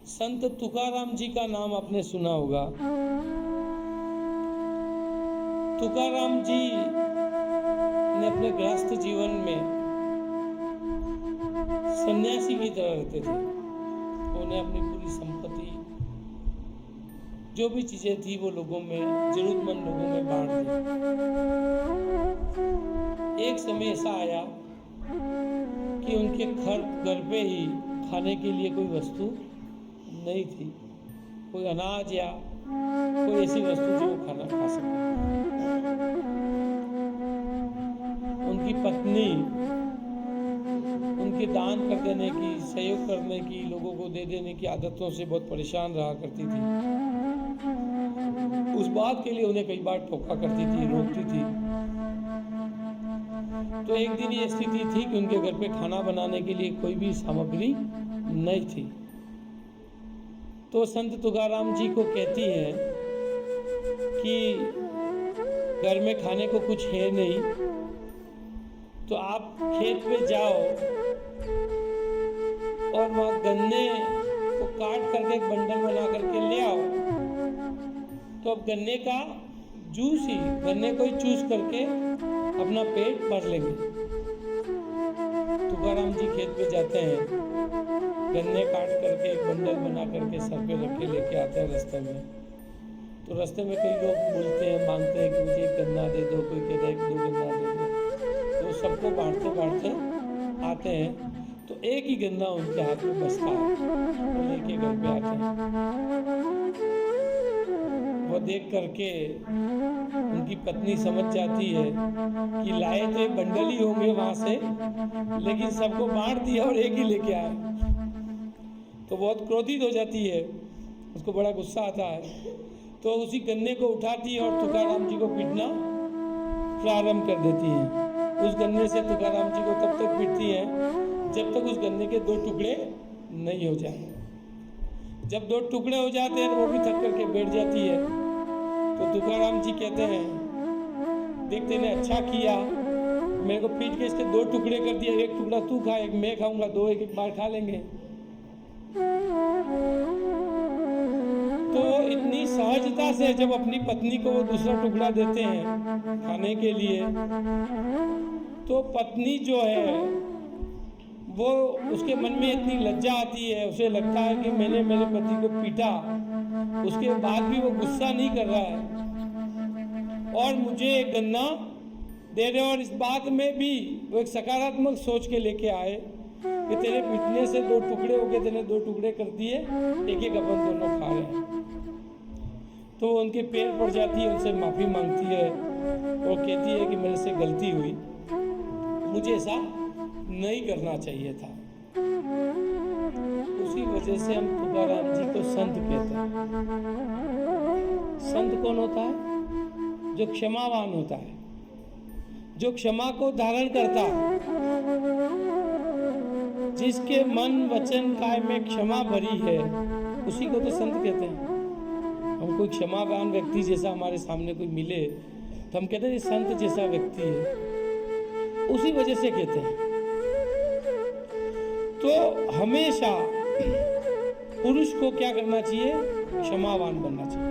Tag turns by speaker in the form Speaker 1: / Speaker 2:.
Speaker 1: संत तुकाराम जी का नाम आपने सुना होगा। तुकाराम जी ने अपने गृहस्थ जीवन में सन्यासी की तरह रहते थे। उन्हें अपनी पूरी संपत्ति, जो भी चीजें थी, वो लोगों में, जरूरतमंद लोगों में बांट दी। एक समय ऐसा आया कि उनके घर पे ही खाने के लिए कोई वस्तु नहीं थी, कोई अनाज या कोई ऐसी वस्तु जो वो खाना खा सके। उनकी पत्नी उनके दान कर देने की, सहयोग करने की, लोगों को दे देने की आदतों से बहुत परेशान रहा करती थी। उस बात के लिए उन्हें कई बार टोका करती थी, रोकती थी। तो एक दिन ये स्थिति थी कि उनके घर पे खाना बनाने के लिए कोई भी सामग्री नहीं थी। तो संत तुकाराम जी को कहती हैं कि घर में खाने को कुछ है नहीं, तो आप खेत पे जाओ और वहाँ गन्ने को काट करके एक बंडल बना करके ले आओ। तो अब गन्ने का जूस ही, गन्ने को ही चूस करके अपना पेट भर लेंगे। तुकाराम जी खेत पे जाते हैं, गन्ने काट करके एक बंडल बना करके सर पे रख के लेके आते हैं रास्ते में। तो रास्ते में कई लोग बोलते हैं, मांगते हैं कि मुझे एक गन्ना दे दो, कोई कहता है 1-2 गन्ना दे दो। तो सबको बांटते बांटते आते हैं, तो एक ही गन्ना उनके हाथ में बचता है, वो लेके घर पे आते हैं। वो देख करके उनकी पत्नी समझ जाती है कि लाए तो एक बंडल ही होंगे वहां से, लेकिन सबको बांट दिया और एक ही लेके आए। तो बहुत क्रोधित हो जाती है, उसको बड़ा गुस्सा आता है। तो उसी गन्ने को उठाती है और तुकाराम जी को पीटना प्रारंभ कर देती है। उस गन्ने से तुकाराम जी को तब तक पीटती है जब तक उस गन्ने के 2 टुकड़े नहीं हो जाए। जब 2 टुकड़े हो जाते हैं तो वो भी थक करके बैठ जाती है। तो तुकाराम जी कहते हैं, देख तूने अच्छा किया, मेरे को पीट के इसके 2 टुकड़े कर दिया, एक टुकड़ा तू खा, एक मैं खाऊंगा, 2 एक बार खा लेंगे। तो इतनी सहजता से जब अपनी पत्नी को वो दूसरा टुकड़ा देते हैं खाने के लिए, तो पत्नी जो है वो, उसके मन में इतनी लज्जा आती है, उसे लगता है कि मैंने मेरे पति को पीटा, उसके बाद भी वो गुस्सा नहीं कर रहा है और मुझे एक गन्ना दे रहे। और इस बात में भी वो एक सकारात्मक सोच के लेके आए कि तेरे पीटने से 2 टुकड़े हो गए, तेने 2 टुकड़े कर दिए, एक अपन दोनों खा रहे हैं। तो उनके पैर पड़ जाती है, उनसे माफ़ी मांगती है और कहती है कि मेरे से गलती हुई, मुझे ऐसा नहीं करना चाहिए था। उसी वजह से हम तुकाराम जी को संत कहते हैं। संत कौन होता है? जो क्षमावान होता है, जो क्षमा को धारण करता है, जिसके मन वचन काय में क्षमा भरी है, उसी को तो संत कहते हैं। हम कोई क्षमावान व्यक्ति जैसा हमारे सामने कोई मिले तो हम कहते हैं संत जैसा व्यक्ति है, उसी वजह से कहते हैं। तो हमेशा पुरुष को क्या करना चाहिए? क्षमावान बनना चाहिए।